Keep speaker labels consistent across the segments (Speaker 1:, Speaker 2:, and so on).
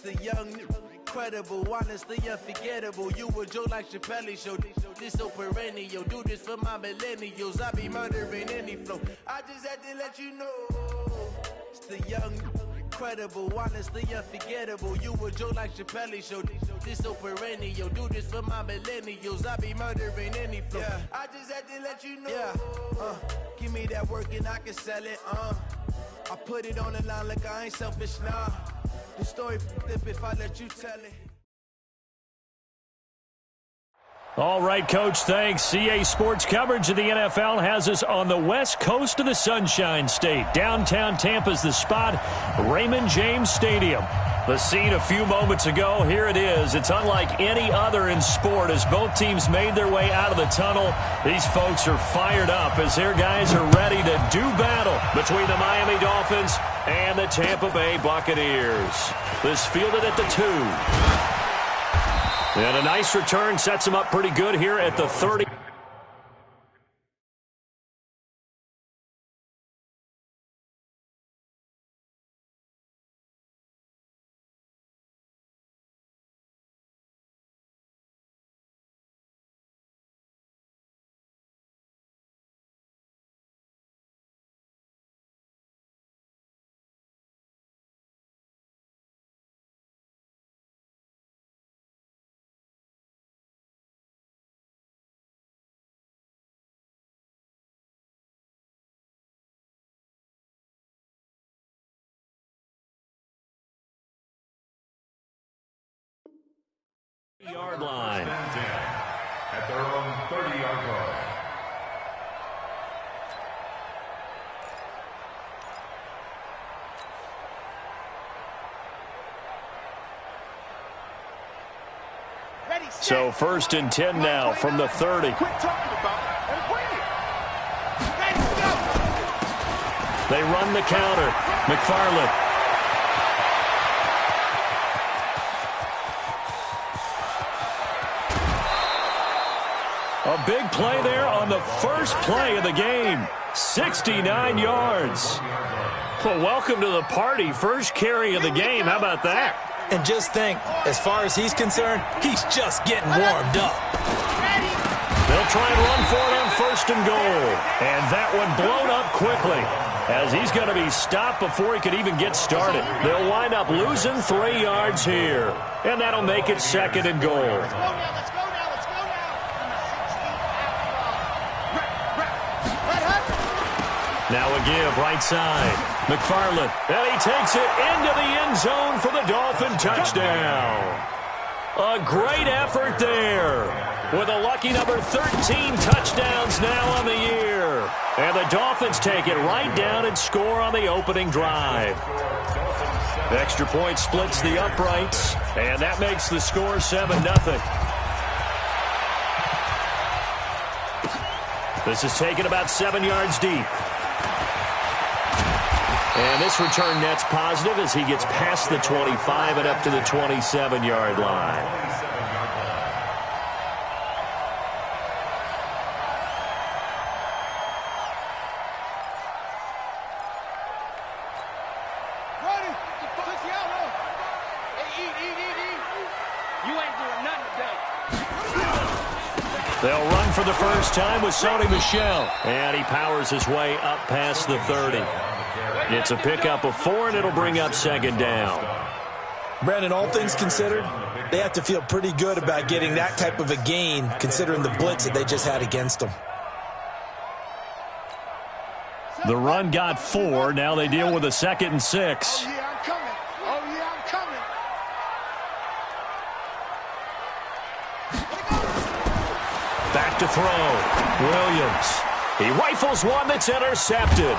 Speaker 1: the young, incredible, honestly unforgettable. You a joke like Chappelle Show. This so perennial. Do this for my millennials. I be murdering any flow. I just had to let you know. It's the young, incredible, honestly unforgettable. You a joke like Chappelle Show. This so perennial. Do this for my millennials. I be murdering any flow. Yeah. I just had to let you know. Yeah. Give me that work and I can sell it. I put it on the line like I ain't selfish, nah. The story flip if I let you tell it.
Speaker 2: All right, Coach, thanks. CA Sports coverage of the NFL has us on the west coast of the Sunshine State. Downtown Tampa's the spot, Raymond James Stadium. The scene a few moments ago, here it is. It's unlike any other in sport as both teams made their way out of the tunnel. These folks are fired up as their guys are ready to do battle between the Miami Dolphins and the Tampa Bay Buccaneers. This fielded at the 2. And a nice return sets him up pretty good here at the 30. Yard line.
Speaker 3: At their own 30-yard line.
Speaker 2: So 1st and 10 now from the 30. They run the counter. McFarland. A big play there on the first play of the game. 69 yards. Well, welcome to the party. First carry of the game. How about that?
Speaker 4: And just think, as far as he's concerned, he's just getting warmed up.
Speaker 2: They'll try and run for it on 1st and goal. And that one blown up quickly as he's going to be stopped before he could even get started. They'll wind up losing 3 yards here. And that'll make it 2nd and goal. Now a give, right side. McFarland, and he takes it into the end zone for the Dolphin touchdown. A great effort there with a lucky number 13 touchdowns now on the year. And the Dolphins take it right down and score on the opening drive. Extra point splits the uprights, and that makes the score 7-0. This is taken about 7 yards deep. And this return net's positive as he gets past the 25 and up to the 27-yard line. They'll run for the first time with Sony Michel. And he powers his way up past the 30. It's a pickup of 4, and it'll bring up 2nd down.
Speaker 4: Brandon, all things considered, they have to feel pretty good about getting that type of a gain, considering the blitz that they just had against them.
Speaker 2: The run got 4. Now they deal with a 2nd and 6.
Speaker 5: Oh, yeah, I'm coming. Oh, yeah, I'm coming.
Speaker 2: Back to throw. Williams. He rifles one that's intercepted.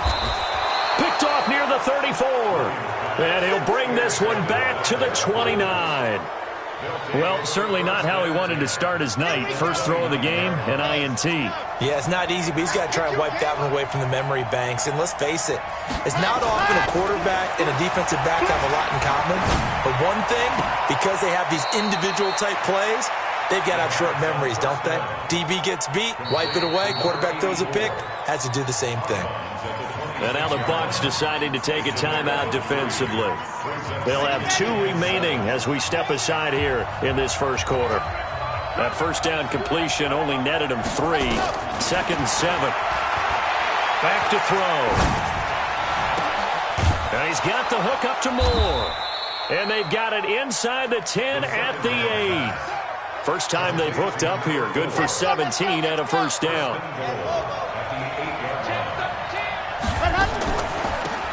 Speaker 2: Picked off near the 34. And he'll bring this one back to the 29. Well, certainly not how he wanted to start his night. First throw of the game, an INT.
Speaker 4: Yeah, it's not easy, but he's got to try and wipe that one away from the memory banks. And let's face it, it's not often a quarterback and a defensive back have a lot in common. But one thing, because they have these individual-type plays, they've got to have short memories, don't they? DB gets beat, wipe it away, quarterback throws a pick, has to do the same thing.
Speaker 2: And now the Bucs deciding to take a timeout defensively. They'll have 2 remaining as we step aside here in this first quarter. That first down completion only netted him 3. 2nd and 7. Back to throw. And he's got the hook up to Moore. And they've got it inside the 10 at the 8. First time they've hooked up here. Good for 17 and a first down.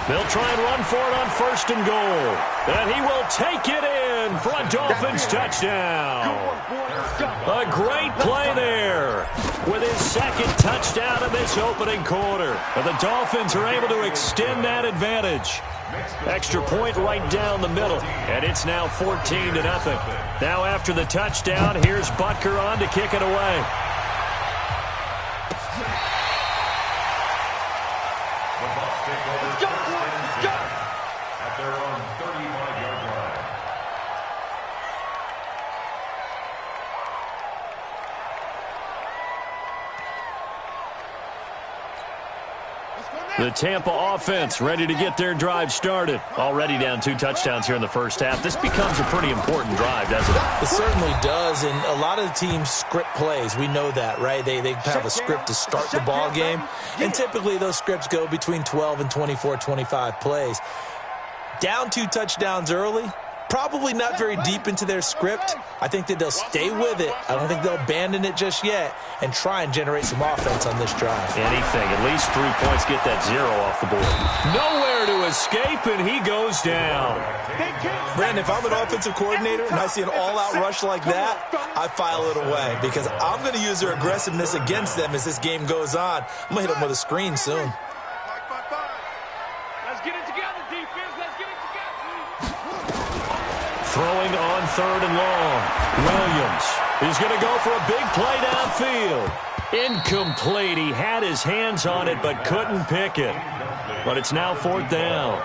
Speaker 2: They'll try and run for it on 1st and goal. And he will take it in for a Dolphins touchdown. A great play there with his 2nd touchdown of this opening quarter. And the Dolphins are able to extend that advantage. Extra point right down the middle. And it's now 14-0. Now after the touchdown, here's Butker on to kick it away.
Speaker 3: At their own 35-yard line.
Speaker 2: The Tampa offense ready to get their drive started. Already down 2 touchdowns here in the first half. This becomes a pretty important drive, doesn't it?
Speaker 4: It certainly does, and a lot of the teams script plays. We know that, right? They have a script to start the ball game, and typically those scripts go between 12 and 24, 25 plays. Down 2 touchdowns early, probably not very deep into their script. I think that they'll stay with it. I don't think they'll abandon it just yet and try and generate some offense on this drive.
Speaker 2: Anything. At least 3 points, get that 0 off the board. Nowhere to escape, and he goes down.
Speaker 4: Brandon, if I'm an offensive coordinator and I see an all-out rush like that, I file it away because I'm going to use their aggressiveness against them as this game goes on. I'm going to hit them with a screen soon.
Speaker 2: Throwing on 3rd and long. Williams is going to go for a big play downfield. Incomplete. He had his hands on it but couldn't pick it. But it's now 4th down.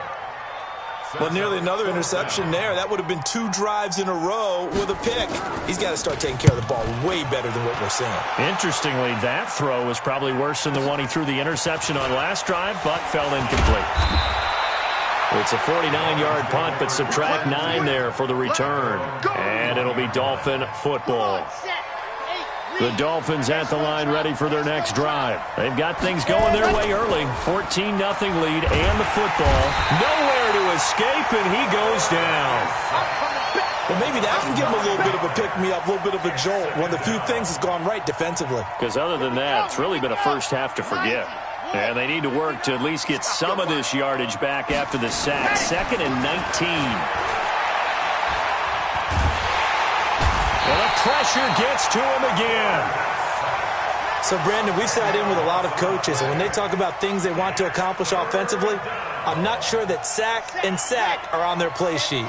Speaker 4: Well, nearly another interception there. That would have been 2 drives in a row with a pick. He's got to start taking care of the ball way better than what we're seeing.
Speaker 2: Interestingly, that throw was probably worse than the one he threw the interception on last drive, but fell incomplete. It's a 49-yard punt, but subtract 9 there for the return. And it'll be Dolphin football. The Dolphins at the line ready for their next drive. They've got things going their way early. 14-0 lead and the football. Nowhere to escape, and he goes down.
Speaker 4: Well, maybe that can give him a little bit of a pick-me-up, a little bit of a jolt. One of the few things has gone right defensively.
Speaker 2: Because other than that, it's really been a first half to forget. And they need to work to at least get some of this yardage back after the sack. 2nd and 19. Well, the pressure gets to him again.
Speaker 4: So, Brandon, we've sat in with a lot of coaches, and when they talk about things they want to accomplish offensively, I'm not sure that sack and sack are on their play sheet.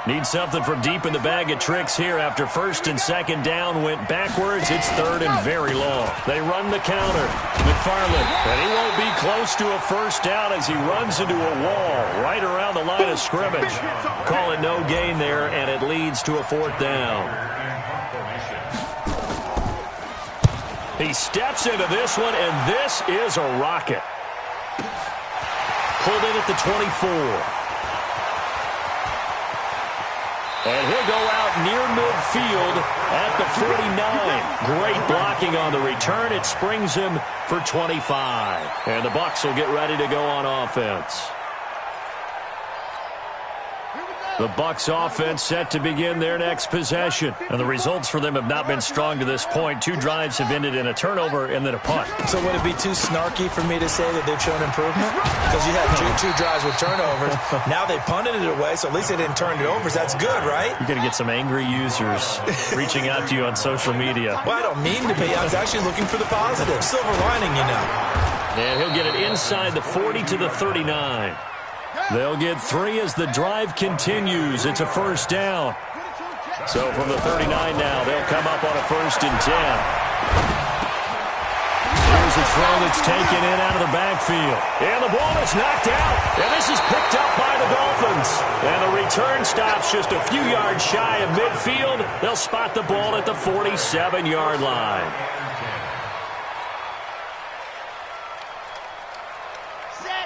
Speaker 2: Need something from deep in the bag of tricks here after 1st and 2nd down went backwards. It's 3rd and very long. They run the counter. McFarland, and he won't be close to a first down as he runs into a wall right around the line of scrimmage. Call it no gain there, and it leads to a 4th down. He steps into this one, and this is a rocket. Pulled in at the 24. And he'll go out near midfield at the 49. Great blocking on the return. It springs him for 25. And the Bucs will get ready to go on offense. The Bucs offense set to begin their next possession. And the results for them have not been strong to this point. 2 drives have ended in a turnover and then a punt.
Speaker 4: So would it be too snarky for me to say that they've shown improvement? Because you had 2 drives with turnovers. Now they punted it away, so at least they didn't turn it over. That's good, right?
Speaker 2: You're going to get some angry users reaching out to you on social media.
Speaker 4: Well, I don't mean to be. I was actually looking for the positive. Silver lining, you know.
Speaker 2: And he'll get it inside the 40 to the 39. They'll get 3 as the drive continues. It's a first down. So from the 39 now, they'll come up on a 1st and 10. Here's a throw that's taken in out of the backfield. And the ball is knocked out. And this is picked up by the Dolphins. And the return stops just a few yards shy of midfield. They'll spot the ball at the 47-yard line.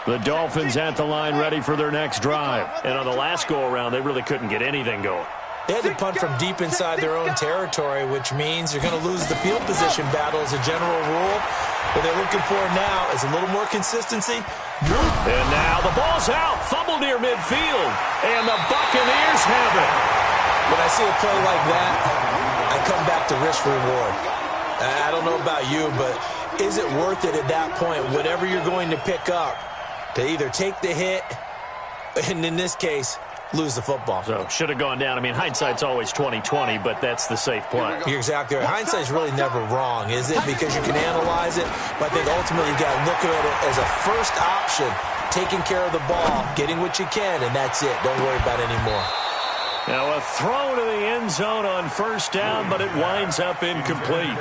Speaker 2: The Dolphins at the line ready for their next drive. And on the last go-around, they really couldn't get anything going.
Speaker 4: They had to punt from deep inside their own territory, which means you're going to lose the field position battle as a general rule. What they're looking for now is a little more consistency.
Speaker 2: And now the ball's out. Fumble near midfield. And the Buccaneers have it.
Speaker 4: When I see a play like that, I come back to risk-reward. I don't know about you, but is it worth it at that point, whatever you're going to pick up, to either take the hit, and in this case, lose the football?
Speaker 2: So should have gone down. I mean, hindsight's always 20/20, but that's the safe play.
Speaker 4: You're exactly right. Hindsight's really never wrong, is it? Because you can analyze it, but I think ultimately you got to look at it as a first option, taking care of the ball, getting what you can, and that's it. Don't worry about it anymore.
Speaker 2: Now a throw to the end zone on first down, but it winds up incomplete.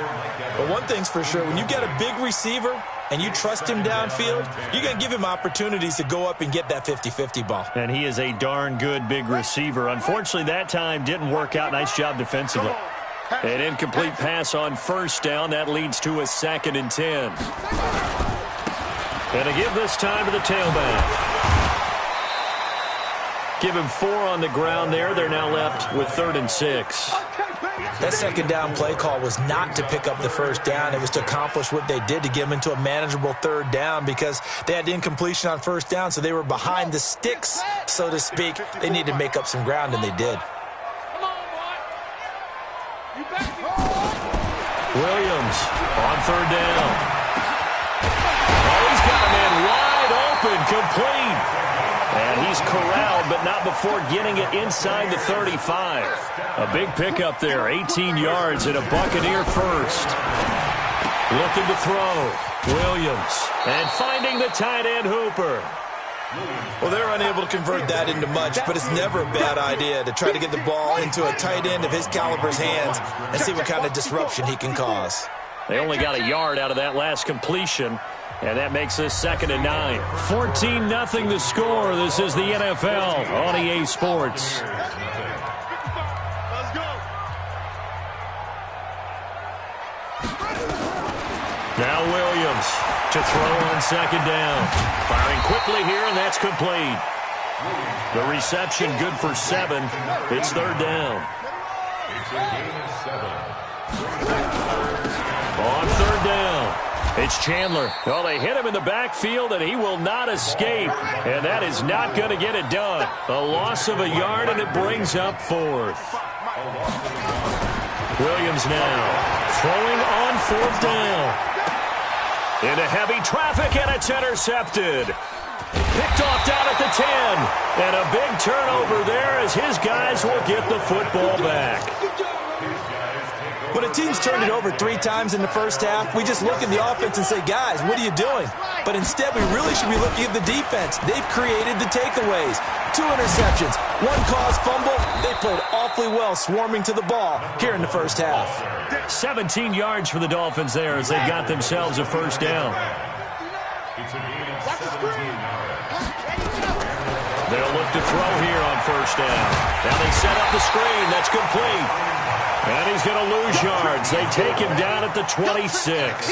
Speaker 4: But one thing's for sure, when you get a big receiver and you trust him downfield, you're going to give him opportunities to go up and get that 50-50 ball.
Speaker 2: And he is a darn good big receiver. Unfortunately, that time didn't work out. Nice job defensively. An incomplete pass on first down. That leads to a 2nd and 10. And to give this time to the tailback. Give him 4 on the ground there. They're now left with 3rd and 6.
Speaker 4: That second down play call was not to pick up the first down. It was to accomplish what they did, to get them into a manageable 3rd down, because they had incompletion on first down, so they were behind the sticks, so to speak. They needed to make up some ground, and they did.
Speaker 2: Williams on 3rd down. Oh, he's got a man wide open, complete. And he's corralled, but not before getting it inside the 35. A big pickup there, 18 yards and a Buccaneer first. Looking to throw, Williams. And finding the tight end, Hooper.
Speaker 4: Well, they're unable to convert that into much, but it's never a bad idea to try to get the ball into a tight end of his caliber's hands and see what kind of disruption he can cause.
Speaker 2: They only got a yard out of that last completion. And that makes this 2nd and 9. 14-0 the score. This is the NFL on EA Sports. Now Williams to throw on 2nd down. Firing quickly here, and that's complete. The reception good for 7. It's 3rd down.
Speaker 3: It's a gain of 7.
Speaker 2: On 3rd down. It's Chandler. Well, they hit him in the backfield, and he will not escape. And that is not going to get it done. A loss of a yard, and it brings up 4th. Williams now throwing on 4th down. Into heavy traffic, and it's intercepted. Picked off down at the 10. And a big turnover there as his guys will get the football back.
Speaker 4: When a team's turned it over 3 times in the first half, we just look at the offense and say, guys, what are you doing? But instead, we really should be looking at the defense. They've created the takeaways. 2 interceptions, 1 caused fumble. They played awfully well swarming to the ball here in the first half.
Speaker 2: 17 yards for the Dolphins there as they've got themselves a first down.
Speaker 3: It's a gain of 17 yards.
Speaker 2: They'll look to throw here on first down. Now they set up the screen. That's complete. And he's going to lose yards. They take him down at the 26.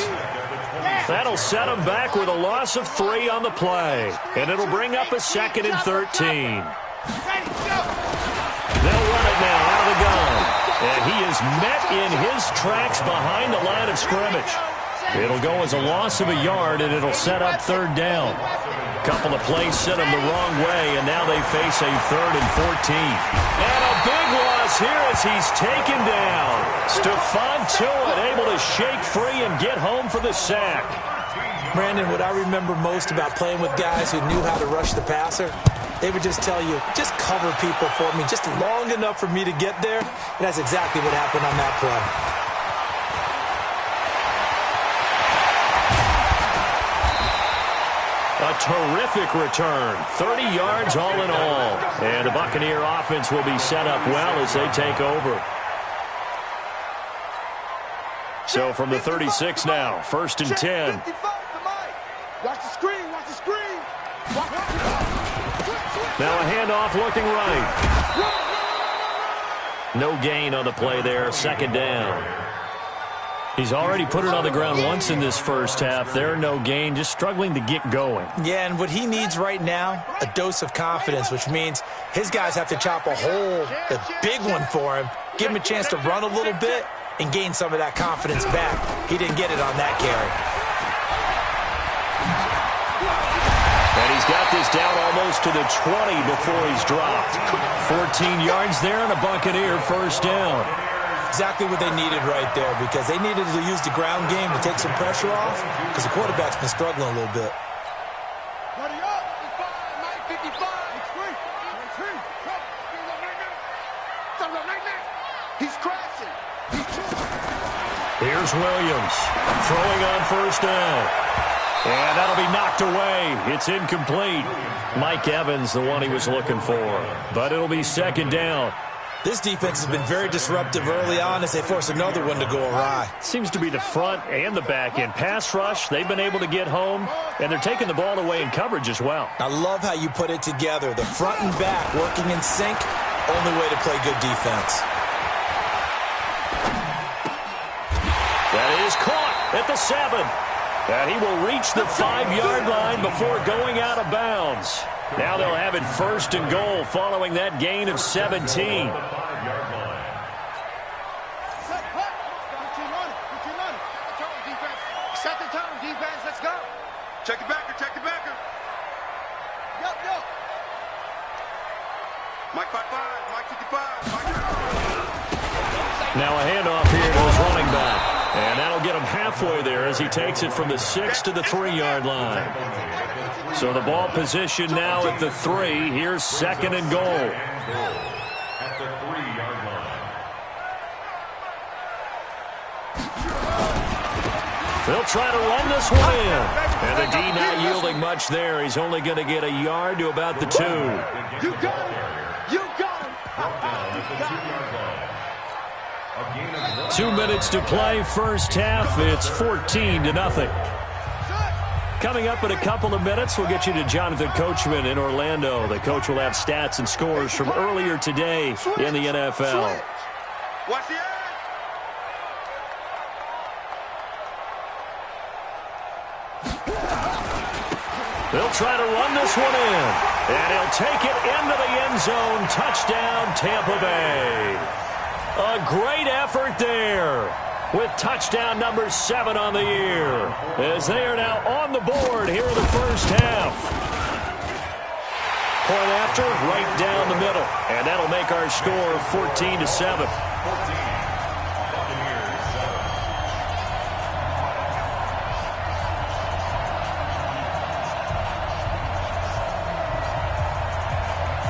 Speaker 2: That'll set him back with a loss of 3 on the play. And it'll bring up a 2nd and 13. They'll run it now out of the gun. And he is met in his tracks behind the line of scrimmage. It'll go as a loss of a yard, and it'll set up 3rd down. Couple of plays sent him the wrong way, and now they face a 3rd and 14. And a big loss here as he's taken down. Stephon Tuitt able to shake free and get home for the sack.
Speaker 4: Brandon, what I remember most about playing with guys who knew how to rush the passer, they would just tell you, just cover people for me, just long enough for me to get there. And that's exactly what happened on that play.
Speaker 2: A terrific return. 30 yards all in all. And the Buccaneer offense will be set up well as they take over. So from the 36 now, 1st and 10.
Speaker 5: Watch the screen, watch the screen.
Speaker 2: Now a handoff looking right. No gain on the play there, 2nd down. He's already put it on the ground once in this first half. There, no gain, just struggling to get going.
Speaker 4: Yeah, and what he needs right now, a dose of confidence, which means his guys have to chop a hole, a big one for him, give him a chance to run a little bit and gain some of that confidence back. He didn't get it on that carry.
Speaker 2: And he's got this down almost to the 20 before he's dropped. 14 yards there and a Buccaneer first down.
Speaker 4: Exactly what they needed right there, because they needed to use the ground game to take some pressure off, because the quarterback's been struggling a little bit.
Speaker 5: He's crashing.
Speaker 2: Here's Williams throwing on first down. And that'll be knocked away. It's incomplete. Mike Evans, the one he was looking for. But it'll be second down.
Speaker 4: This defense has been very disruptive early on as they force another one to go awry.
Speaker 2: Seems to be the front and the back end. Pass rush, they've been able to get home, and they're taking the ball away in coverage as well.
Speaker 4: I love how you put it together. The front and back working in sync, only way to play good defense.
Speaker 2: That is caught at the 7. And he will reach the 5-yard line before going out of bounds. Now they'll have it first and goal following that gain of 17.
Speaker 5: Set the tone, defense. Let's go. Check it backer. Check it backer. Yup. Mike 5-5. Mike 55.
Speaker 2: Now a handoff here to his running back. And that'll get him halfway there as he takes it from the 6 to the 3-yard line. So the ball position now at the 3. Here's second and goal.
Speaker 3: At the 3-yard line.
Speaker 2: They'll try to run this one in. And the D not yielding much there. He's only going to get a yard to about the 2.
Speaker 5: You got him. You got him.
Speaker 2: 2 minutes to play, first half. It's 14-0. Coming up in a couple of minutes, we'll get you to Jonathan Coachman in Orlando. The coach will have stats and scores from earlier today in the NFL.
Speaker 5: Watch the edge.
Speaker 2: They'll try to run this one in. And he'll take it into the end zone. Touchdown, Tampa Bay. A great effort there with touchdown number 7 on the year, as they are now on the board here in the first half. Point after, right down the middle, and that'll make our score 14-7.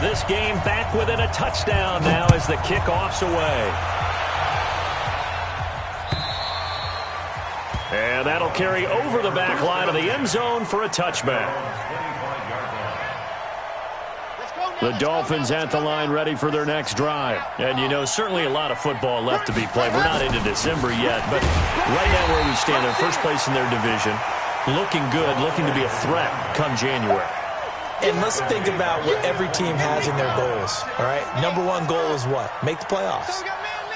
Speaker 2: This game back within a touchdown now as the kickoff's away. And that'll carry over the back line of the end zone for a touchback. The Dolphins at the line ready for their next drive. And, you know, certainly a lot of football left to be played. We're not into December yet, but right now where we stand, they're first place in their division. Looking good, looking to be a threat come January.
Speaker 4: And let's think about what every team has in their goals, all right? Number 1 goal is what? Make the playoffs.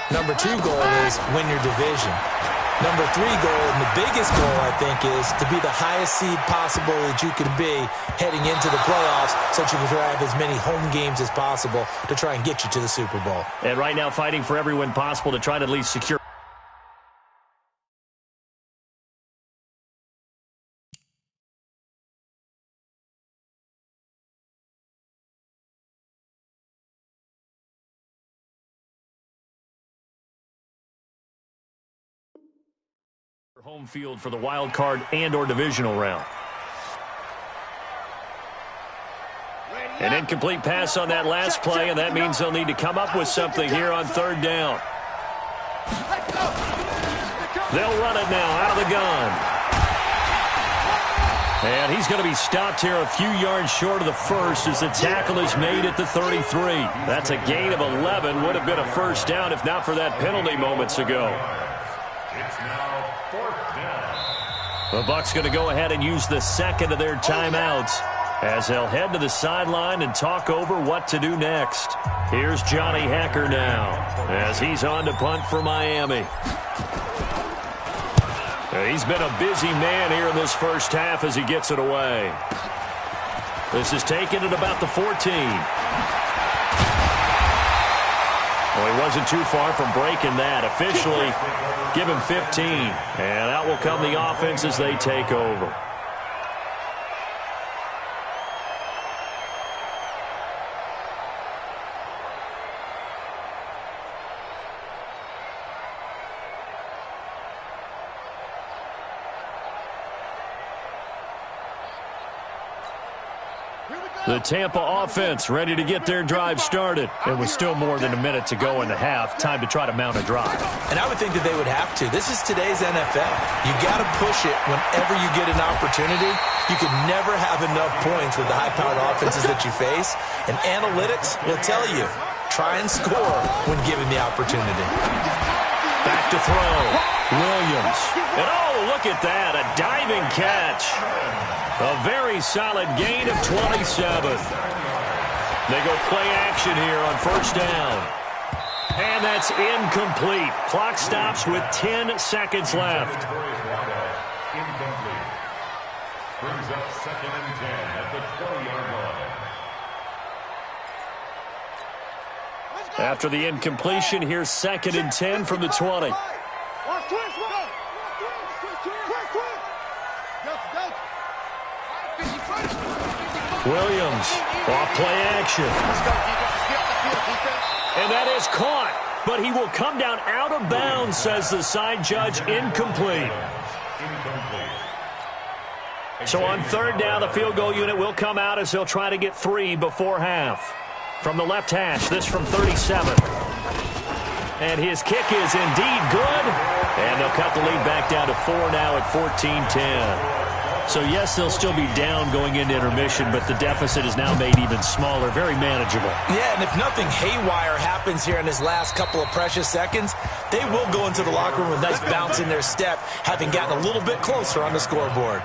Speaker 4: Number 2 goal is win your division. Number 3 goal, and the biggest goal, I think, is to be the highest seed possible that you can be heading into the playoffs so that you can have as many home games as possible to try and get you to the Super Bowl.
Speaker 2: And right now fighting for every win possible to try to at least secure. Home field for the wild card and or divisional round. An incomplete pass on that last play, and that means they'll need to come up with something here on third down. They'll run it now out of the gun. And he's going to be stopped here a few yards short of the first as the tackle is made at the 33. That's a gain of 11. Would have been a first down if not for that penalty moments ago.
Speaker 3: It's now 4th down.
Speaker 2: The Bucs going to go ahead and use the second of their timeouts as they'll head to the sideline and talk over what to do next. Here's Johnny Hekker now as he's on to punt for Miami. He's been a busy man here in this first half as he gets it away. This is taken at about the 14. Well, he wasn't too far from breaking that. Officially, give him 15. And out will come the offense as they take over. The Tampa offense ready to get their drive started. It was still more than a minute to go in the half. Time to try to mount a drive.
Speaker 4: And I would think that they would have to. This is today's NFL. You got to push it whenever you get an opportunity. You can never have enough points with the high-powered offenses that you face. And analytics will tell you, try and score when given the opportunity.
Speaker 2: Back to throw. Williams. And oh, look at that. A diving catch. A very solid gain of 27. They go play action here on first down. And that's incomplete. Clock stops with 10 seconds left.
Speaker 3: Incomplete. Brings up 2nd and 10 at the 20-yard line.
Speaker 2: After the incompletion, here's 2nd and 10 from the 20. Williams, off play action. And that is caught, but he will come down out of bounds, says the side judge. Incomplete. So on third down, the field goal unit will come out as they'll try to get 3 before half. From the left hash, this from 37. And his kick is indeed good. And they'll cut the lead back down to 4 now at 14-10. So, yes, they'll still be down going into intermission, but the deficit is now made even smaller, very manageable.
Speaker 4: Yeah, and if nothing haywire happens here in his last couple of precious seconds, they will go into the locker room with a nice bounce in their step, having gotten a little bit closer on the scoreboard.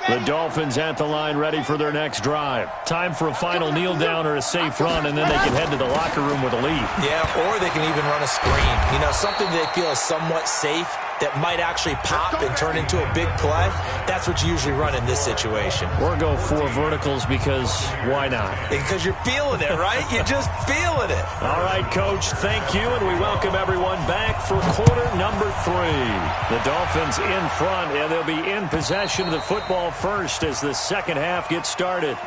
Speaker 2: The Dolphins at the line ready for their next drive. Time for a final kneel down or a safe run, and then they can head to the locker room with a lead.
Speaker 4: Yeah, or they can even run a screen. You know, something they feel is somewhat safe that might actually pop and turn into a big play. That's what you usually run in this situation.
Speaker 2: Or go 4 verticals because why not?
Speaker 4: Because you're feeling it, right? You're just feeling it.
Speaker 2: All right, Coach, thank you, and we welcome everyone back for quarter number 3. The Dolphins in front, and they'll be in possession of the football first as the second half gets started.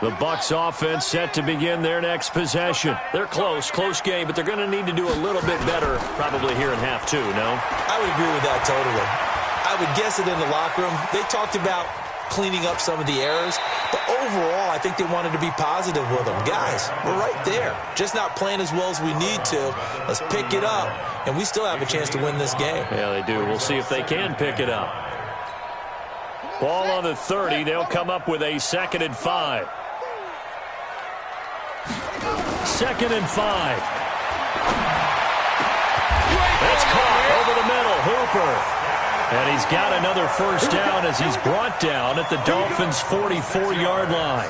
Speaker 2: The Bucs offense set to begin their next possession. They're close game, but they're going to need to do a little bit better probably here in half 2, no?
Speaker 4: I would agree with that totally. I would guess it in the locker room. They talked about cleaning up some of the errors, but overall I think they wanted to be positive with them. Guys, we're right there. Just not playing as well as we need to. Let's pick it up, and we still have a chance to win this game.
Speaker 2: Yeah, they do. We'll see if they can pick it up. Ball on the 30. They'll come up with a 2nd and 5. 2nd and 5. It's caught over the middle. Hooper. And he's got another first down as he's brought down at the Dolphins' 44-yard line.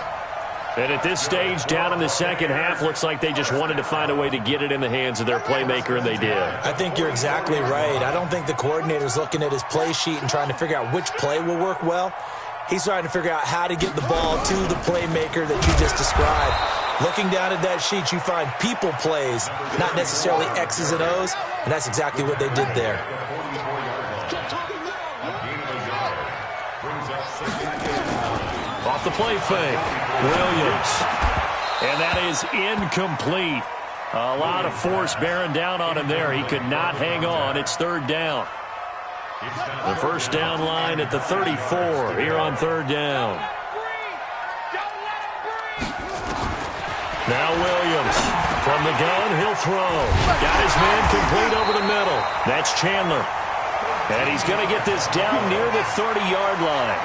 Speaker 2: And at this stage, down in the second half, looks like they just wanted to find a way to get it in the hands of their playmaker, and they did.
Speaker 4: I think you're exactly right. I don't think the coordinator's looking at his play sheet and trying to figure out which play will work well. He's trying to figure out how to get the ball to the playmaker that you just described. Looking down at that sheet, you find people plays, not necessarily X's and O's, and that's exactly what they did there.
Speaker 2: Off the play fake, Williams. And that is incomplete. A lot of force bearing down on him there. He could not hang on. It's 3rd down. The first down line at the 34 here on 3rd down. Now Williams from the gun, he'll throw. Got his man complete over the middle. That's Chandler. And he's going to get this down near the 30-yard line.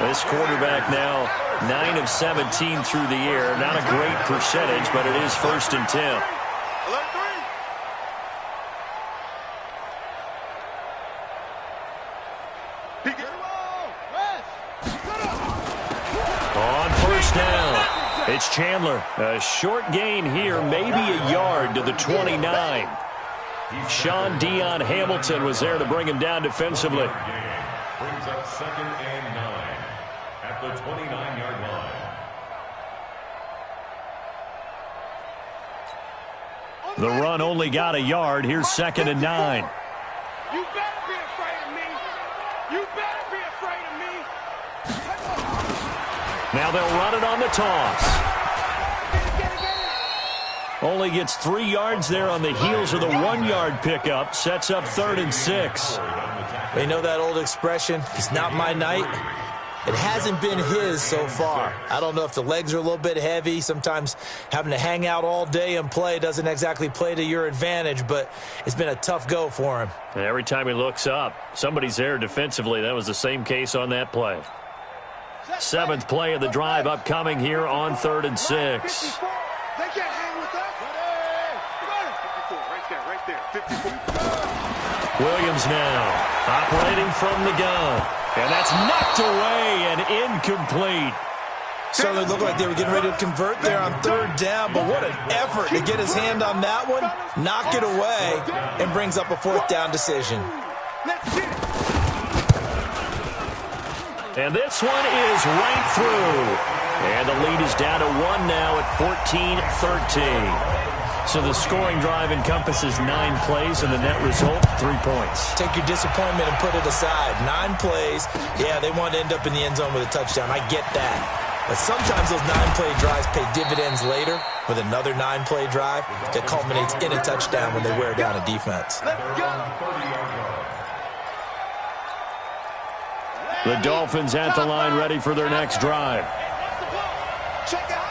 Speaker 2: This quarterback now 9 of 17 through the air. Not a great percentage, but it is 1st and 10. first down. It's Chandler. A short gain here, maybe a yard to the 29. Sean Dion Hamilton was there to bring him down defensively.
Speaker 3: Brings up 2nd and 9 at the 29-yard line.
Speaker 2: The run only got a yard. Here's 2nd and 9.
Speaker 5: You better be afraid of me. You better be afraid of me.
Speaker 2: Now they'll run it on the toss. Only gets 3 yards there on the heels of the 1-yard pickup. Sets up 3rd and 6.
Speaker 4: You know that old expression, it's not my night? It hasn't been his so far. I don't know if the legs are a little bit heavy. Sometimes having to hang out all day and play doesn't exactly play to your advantage, but it's been a tough go for him.
Speaker 2: And every time he looks up, somebody's there defensively. That was the same case on that play. 7th play of the drive upcoming here on 3rd and 6.
Speaker 5: They can't hang with us. 54, right there. 54.
Speaker 2: Williams now operating from the gun. And that's knocked away and incomplete.
Speaker 4: Certainly looked like they were getting ready to convert there on 3rd down, but what an effort to get his hand on that one, knock it away, and brings up a 4th down decision.
Speaker 5: Let's get it.
Speaker 2: And this one is right through. And the lead is down to 1 now at 14-13. So the scoring drive encompasses 9 plays, and the net result, 3 points.
Speaker 4: Take your disappointment and put it aside. 9 plays. Yeah, they want to end up in the end zone with a touchdown. I get that. But sometimes those 9-play drives pay dividends later with another 9-play drive that culminates in a touchdown when they wear down a defense.
Speaker 5: Let's go.
Speaker 2: The Dolphins at the line ready for their next drive.
Speaker 5: Check out.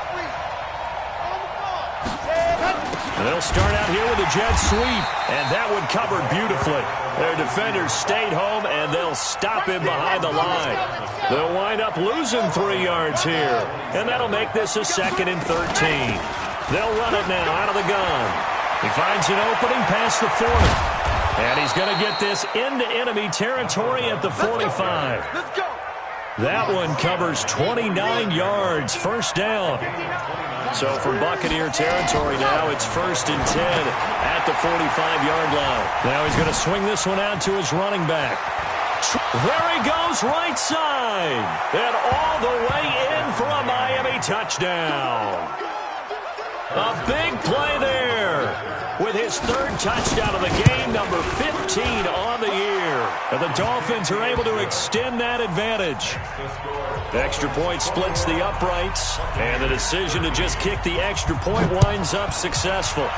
Speaker 2: And they'll start out here with a jet sweep, and that one covered beautifully. Their defenders stayed home, and they'll stop him behind the line. They'll wind up losing 3 yards here, and that'll make this a 2nd and 13. They'll run it now out of the gun. He finds an opening past the 40, and he's going to get this into enemy territory at the 45.
Speaker 5: Let's go.
Speaker 2: That one covers 29 yards, first down. So from Buccaneer territory now, it's 1st and 10 at the 45-yard line. Now he's going to swing this one out to his running back. There he goes, right side. And all the way in for a Miami touchdown. A big play there. With his 3rd touchdown of the game, number 15 on the year. And the Dolphins are able to extend that advantage. The extra point splits the uprights, and the decision to just kick the extra point winds up successful.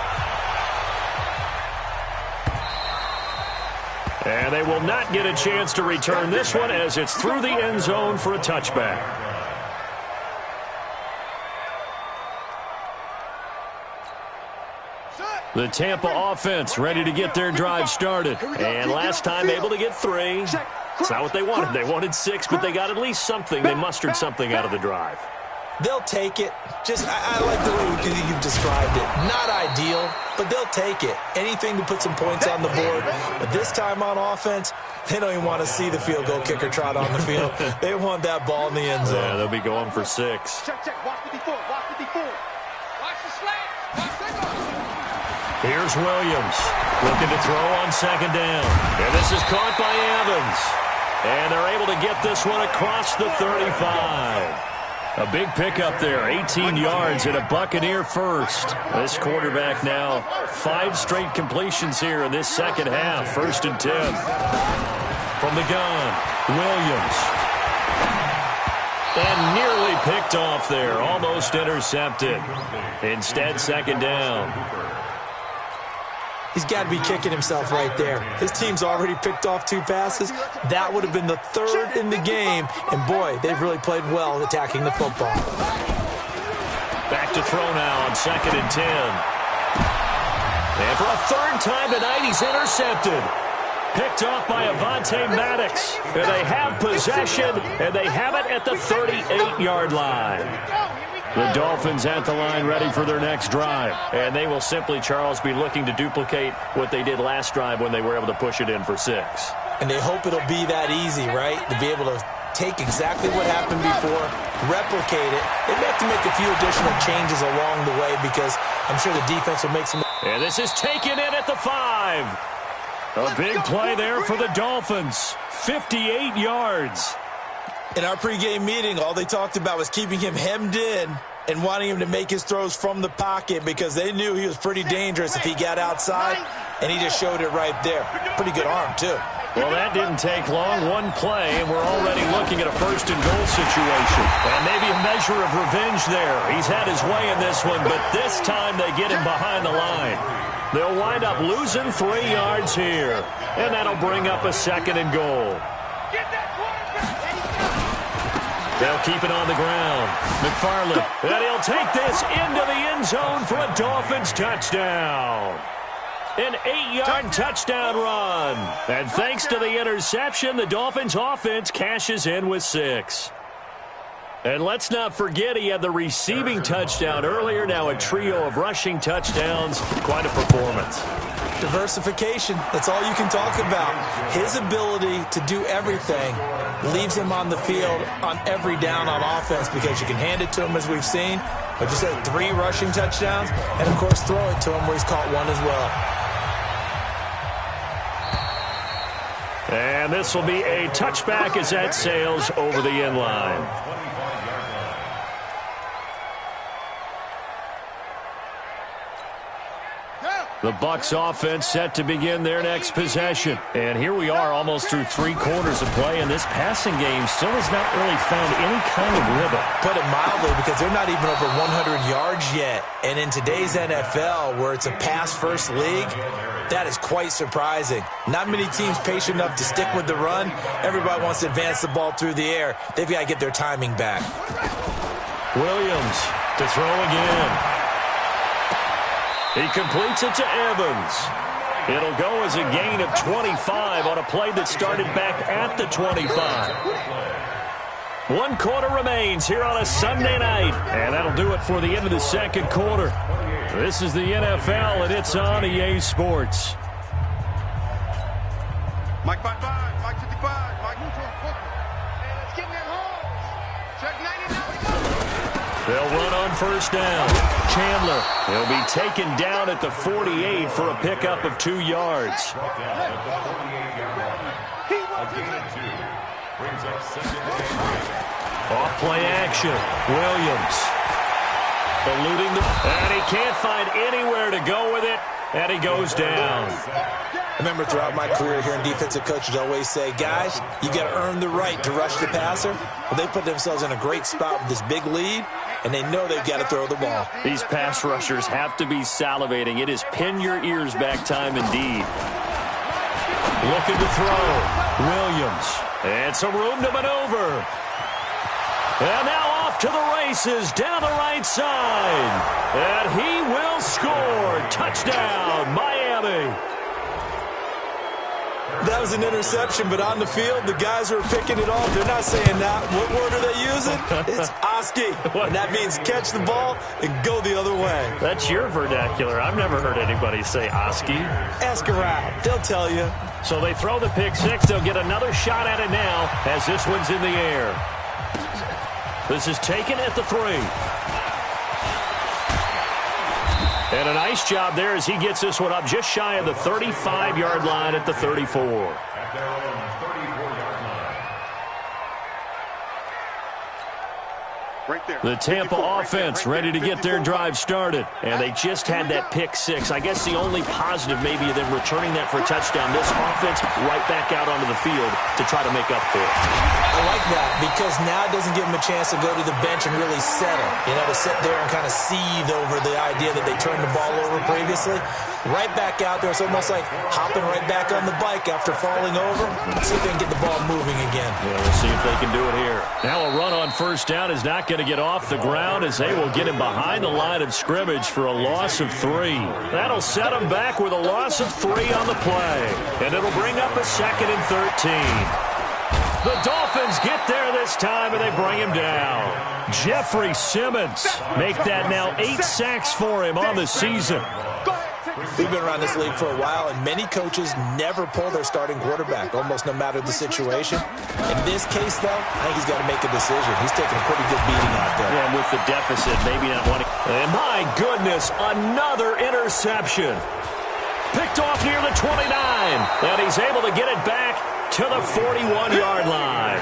Speaker 2: And they will not get a chance to return this one as it's through the end zone for a touchback. The Tampa offense ready to get their drive started. And last time able to get 3. It's not what they wanted. They wanted 6, but they got at least something. They mustered something out of the drive.
Speaker 4: They'll take it. I like the way you've described it. Not ideal, but they'll take it. Anything to put some points on the board. But this time on offense, they don't even want to see the field goal kicker trot on the field. They want that ball in the end zone.
Speaker 2: Yeah, they'll be going for 6.
Speaker 5: Check. Watch 54. Watch 54. Watch the slant. Watch the
Speaker 2: Here's Williams looking to throw on 2nd down. And this is caught by Evans. And they're able to get this one across the 35. A big pickup there, 18 yards and a Buccaneer first. This quarterback now 5 straight completions here in this second half. 1st and 10. From the gun, Williams. And nearly picked off there, almost intercepted. Instead, 2nd down.
Speaker 4: He's got to be kicking himself right there. His team's already picked off 2 passes. That would have been the 3rd in the game. And, boy, they've really played well attacking the football.
Speaker 2: Back to throw now on 2nd and 10. And for a 3rd time tonight, he's intercepted. Picked off by Avonte Maddox. And they have possession, and they have it at the 38-yard line. The Dolphins at the line ready for their next drive. And they will simply, Charles, be looking to duplicate what they did last drive when they were able to push it in for 6.
Speaker 4: And they hope it'll be that easy, right? To be able to take exactly what happened before, replicate it. They may have to make a few additional changes along the way because I'm sure the defense will make some.
Speaker 2: And this is taken in at the 5. A big play there for the Dolphins. 58 yards.
Speaker 4: In our pregame meeting, all they talked about was keeping him hemmed in and wanting him to make his throws from the pocket because they knew he was pretty dangerous if he got outside, and he just showed it right there. Pretty good arm, too.
Speaker 2: Well, that didn't take long. One play, and we're already looking at a first-and-goal situation. And maybe a measure of revenge there. He's had his way in this one, but this time they get him behind the line. They'll wind up losing 3 yards here, and that'll bring up a second and goal. They'll keep it on the ground. McFarland, and he'll take this into the end zone for a Dolphins touchdown. An 8-yard touchdown run. And thanks to the interception, the Dolphins offense cashes in with 6. And let's not forget he had the receiving touchdown earlier. Now a trio of rushing touchdowns. Quite a performance.
Speaker 4: Diversification, that's all you can talk about. His ability to do everything leaves him on the field on every down on offense because you can hand it to him as we've seen. But just had 3 rushing touchdowns and, of course, throw it to him where he's caught 1 as well.
Speaker 2: And this will be a touchback as that sails over the end line. The Bucs offense set to begin their next possession. And here we are almost through 3 quarters of play, and this passing game still has not really found any kind of rhythm.
Speaker 4: Put it mildly, because they're not even over 100 yards yet. And in today's NFL, where it's a pass-first league, that is quite surprising. Not many teams patient enough to stick with the run. Everybody wants to advance the ball through the air. They've got to get their timing back.
Speaker 2: Williams to throw again. He completes it to Evans. It'll go as a gain of 25 on a play that started back at the 25. 1 quarter remains here on a Sunday night. And that'll do it for the end of the second quarter. This is the NFL, and it's on EA Sports.
Speaker 5: Mike 55, Mike 55, Mike neutral. Hey, let's get in that hole. Check 99.
Speaker 2: They'll run on first down. Chandler, he'll be taken down at the 48 for a pickup of 2 yards. Off play action. Williams eluding and he can't find anywhere to go with it, and he goes down.
Speaker 4: I remember throughout my career hearing defensive coaches always say, guys, you got to earn the right to rush the passer. Well, they put themselves in a great spot with this big lead, and they know they've got to throw the ball.
Speaker 2: These pass rushers have to be salivating. It is pin your ears back time indeed. Looking to throw. Williams. And some room to maneuver. And now off to the races down the right side. And he will score. Touchdown, Miami.
Speaker 4: That was an interception, but on the field, the guys who are picking it off, they're not saying that. What word are they using? It's Oski. And that means catch the ball and go the other way.
Speaker 2: That's your vernacular. I've never heard anybody say Oski.
Speaker 4: Ask around. They'll tell you.
Speaker 2: So they throw the pick six. They'll get another shot at it now as this one's in the air. This is taken at the 3. And a nice job there as he gets this one up just shy of the 35-yard line at the 34.
Speaker 5: Right there.
Speaker 2: The Tampa offense ready to get their drive started. And they just had that pick six. I guess the only positive maybe of them returning that for a touchdown. This offense right back out onto the field to try to make up for it.
Speaker 4: I like that because now it doesn't give them a chance to go to the bench and really settle. You know, to sit there and kind of seethe over the idea that they turned the ball over previously. Right back out there. It's almost like hopping right back on the bike after falling over. Let's see if they can get the ball moving again.
Speaker 2: Yeah, we'll see if they can do it here. Now a run on first down is not going to get off the ground as they will get him behind the line of scrimmage for a loss of 3. That'll set him back with a loss of 3 on the play. And it'll bring up a 2nd and 13. The Dolphins get there this time, and they bring him down. Jeffrey Simmons make that now 8 sacks for him on the season.
Speaker 4: We've been around this league for a while, and many coaches never pull their starting quarterback, almost no matter the situation. In this case, though, I think he's got to make a decision. He's taking a pretty good beating out there.
Speaker 2: Yeah, and with the deficit, maybe not wanting. And my goodness, another interception. Picked off near the 29, and he's able to get it back to the 41-yard line.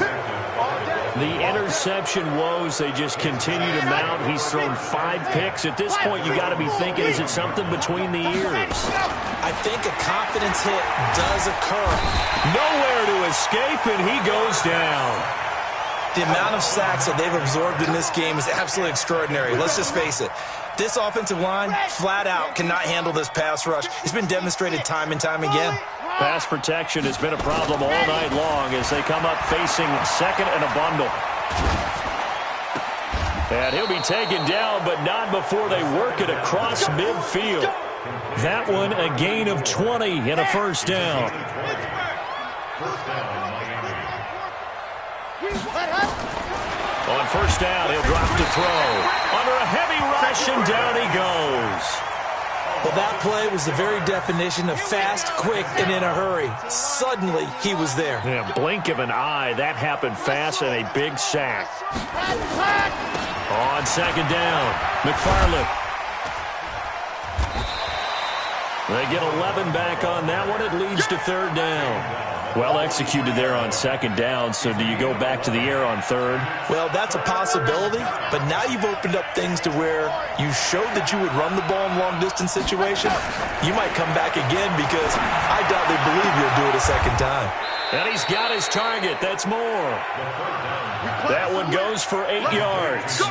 Speaker 2: The interception woes, they just continue to mount. He's thrown 5 picks. At this point, you got to be thinking, is it something between the ears?
Speaker 4: I think a confidence hit does occur.
Speaker 2: Nowhere to escape, and he goes down.
Speaker 4: The amount of sacks that they've absorbed in this game is absolutely extraordinary. Let's just face it. This offensive line, flat out, cannot handle this pass rush. It's been demonstrated time and time again.
Speaker 2: Pass protection has been a problem all night long as they come up facing second and a bundle. And he'll be taken down, but not before they work it across midfield. That one a gain of 20 and a first down. On first down, he'll drop to throw. Under a heavy rush, and down he goes.
Speaker 4: Well, that play was the very definition of fast, quick, and in a hurry. Suddenly, he was there.
Speaker 2: Yeah, blink of an eye. That happened fast and a big sack. On second down, McFarland. They get 11 back on that one. It leads to third down. Well executed there on second down, so do you go back to the air on third?
Speaker 4: Well, that's a possibility, but now you've opened up things to where you showed that you would run the ball in long-distance situation. You might come back again because I doubt they believe you'll do it a second time.
Speaker 2: And he's got his target. That's more. That one goes for 8 yards.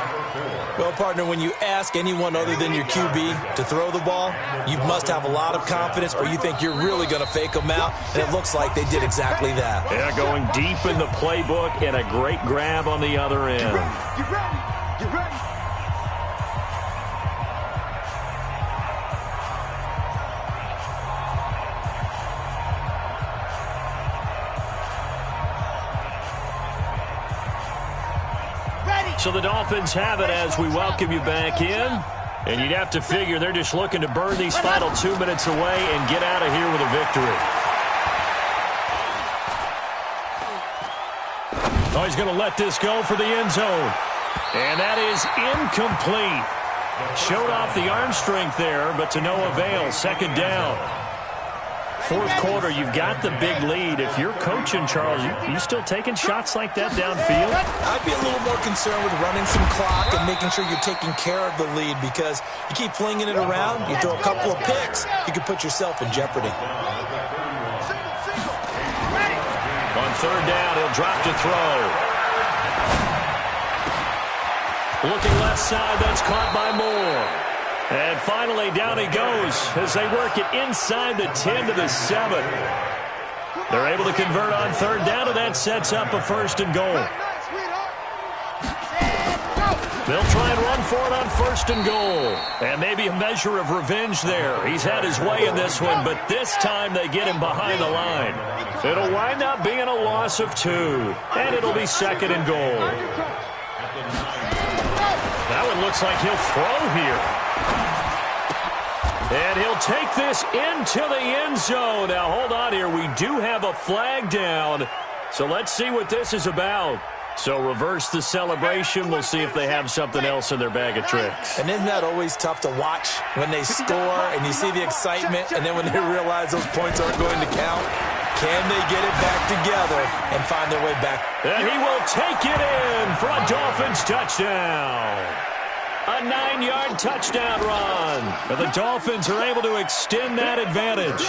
Speaker 4: Well, partner, when you ask anyone other than your QB to throw the ball, you must have a lot of confidence or you think you're really going to fake them out, and it looks like they did exactly that.
Speaker 2: Yeah, going deep in the playbook and a great grab on the other end.
Speaker 5: Get ready. Get ready.
Speaker 2: So the Dolphins have it as we welcome you back in. And you'd have to figure they're just looking to burn these final 2 minutes away and get out of here with a victory. Oh, he's going to let this go for the end zone. And that is incomplete. Showed off the arm strength there, but to no avail. Second down. Fourth quarter, you've got the big lead. If you're coaching, Charles, you still taking shots like that downfield?
Speaker 4: I'd be a little more concerned with running some clock and making sure you're taking care of the lead because you keep flinging it around, you throw a couple of picks, you could put yourself in jeopardy.
Speaker 2: On third down, he'll drop to throw. Looking left side, that's caught by Moore. And finally, down he goes as they work it inside the 10 to the 7. They're able to convert on third down, and that sets up a first and goal. They'll try and run for it on first and goal. And maybe a measure of revenge there. He's had his way in this one, but this time they get him behind the line. It'll wind up being a loss of 2, and it'll be second and goal. That one looks like he'll throw here. And he'll take this into the end zone. Now, hold on here. We do have a flag down. So let's see what this is about. So reverse the celebration. We'll see if they have something else in their bag of tricks.
Speaker 4: And isn't that always tough to watch when they score and you see the excitement and then when they realize those points aren't going to count? Can they get it back together and find their way back?
Speaker 2: And he will take it in for a Dolphins touchdown. A 9-yard touchdown run. And the Dolphins are able to extend that advantage.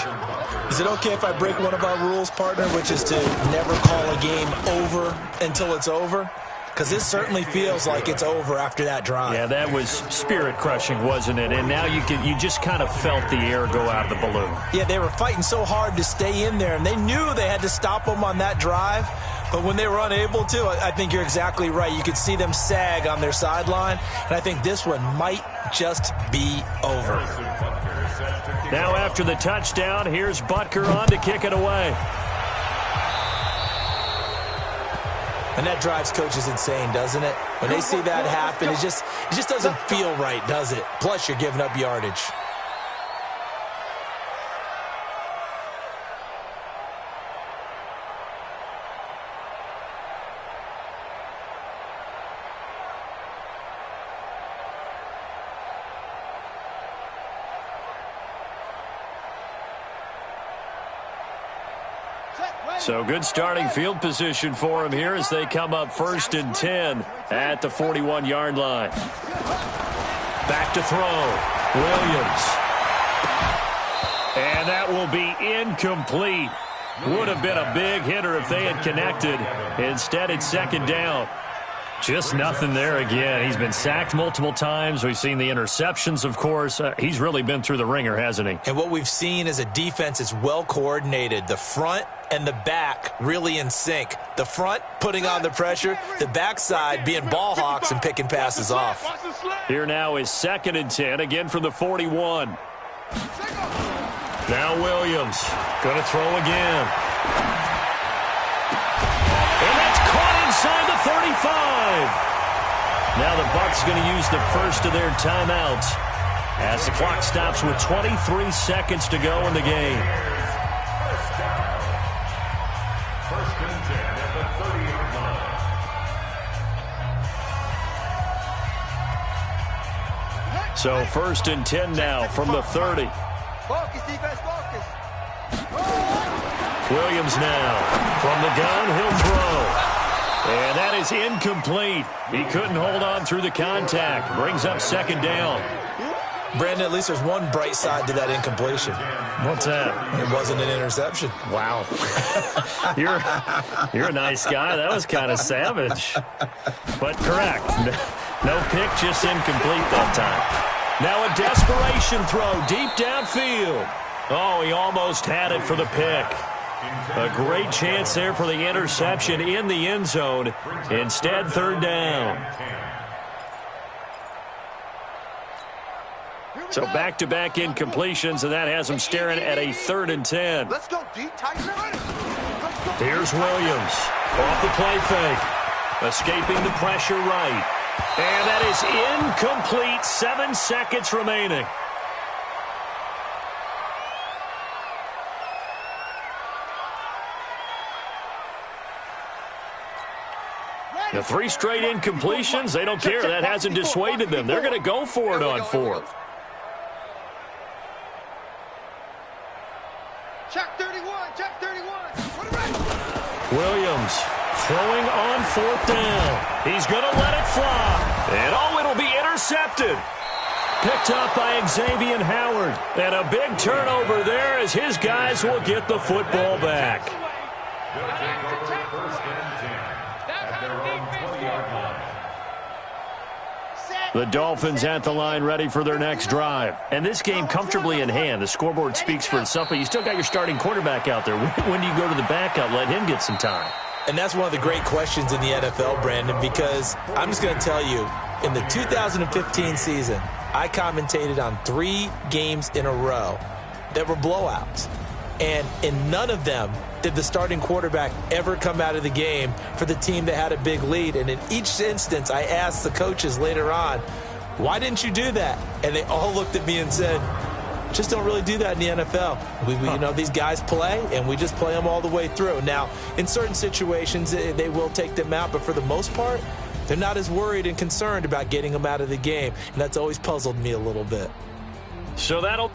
Speaker 4: Is it okay if I break one of our rules, partner, which is to never call a game over until it's over? Because this certainly feels like it's over after that drive.
Speaker 2: Yeah, that was spirit-crushing, wasn't it? And now you just kind of felt the air go out of the balloon.
Speaker 4: Yeah, they were fighting so hard to stay in there, and they knew they had to stop them on that drive. But when they were unable to, I think you're exactly right. You could see them sag on their sideline, and I think this one might just be over.
Speaker 2: Now after the touchdown, here's Butker on to kick it away.
Speaker 4: And that drives coaches insane, doesn't it? When they see that happen, it just doesn't feel right, does it? Plus, you're giving up yardage.
Speaker 2: So good starting field position for him here as they come up 1st and 10 at the 41-yard line. Back to throw. Williams. And that will be incomplete. Would have been a big hitter if they had connected. Instead, it's 2nd down. Just nothing there again. He's been sacked multiple times. We've seen the interceptions, of course. He's really been through the ringer, hasn't he?
Speaker 4: And what we've seen is a defense that's well coordinated. The front and the back really in sync. The front putting on the pressure, the backside being ball hawks and picking passes off.
Speaker 2: Here now is 2nd and 10, again from the 41. Now Williams going to throw again. And that's caught inside the 35. Now the Bucs going to use the first of their timeouts as the clock stops with 23 seconds to go in the game.
Speaker 3: First and 10 at the 30-yard line.
Speaker 2: So 1st and 10 now from the 30.
Speaker 5: Focus, defense, focus.
Speaker 2: Williams now from the gun, he'll throw. And that is incomplete. He couldn't hold on through the contact. Brings up 2nd down.
Speaker 4: Brandon, at least there's one bright side to that incompletion.
Speaker 2: What's that?
Speaker 4: It wasn't an interception.
Speaker 2: Wow. You're a nice guy. That was kind of savage. But correct. No pick, just incomplete that time. Now a desperation throw deep downfield. Oh, he almost had it for the pick. A great chance there for the interception in the end zone. Instead, 3rd down. So back-to-back incompletions, and that has him staring at a 3rd and 10.
Speaker 5: Let's go deep, tight.
Speaker 2: Here's Williams off the play fake, escaping the pressure right. And that is incomplete. 7 seconds remaining. The 3 straight incompletions, they don't care. That hasn't dissuaded them. They're going to go for it on 4th.
Speaker 5: Check 31, check 31.
Speaker 2: Williams throwing on 4th down. He's going to let it fly. And it'll be intercepted. Picked up by Xavier Howard. And a big turnover there as his guys will get the football back.
Speaker 3: They'll take over 1st and 10 at their own 20-yard line.
Speaker 2: The Dolphins at the line ready for their next drive. And this game comfortably in hand. The scoreboard speaks for itself, but you still got your starting quarterback out there. When do you go to the backup, let him get some time?
Speaker 4: And that's one of the great questions in the NFL, Brandon, because I'm just going to tell you, in the 2015 season, I commentated on 3 games in a row that were blowouts. And in none of them did the starting quarterback ever come out of the game for the team that had a big lead. And in each instance, I asked the coaches later on, why didn't you do that? And they all looked at me and said, just don't really do that in the NFL. You know, these guys play, and we just play them all the way through. Now, in certain situations, they will take them out, but for the most part, they're not as worried and concerned about getting them out of the game. And that's always puzzled me a little bit.
Speaker 2: So that'll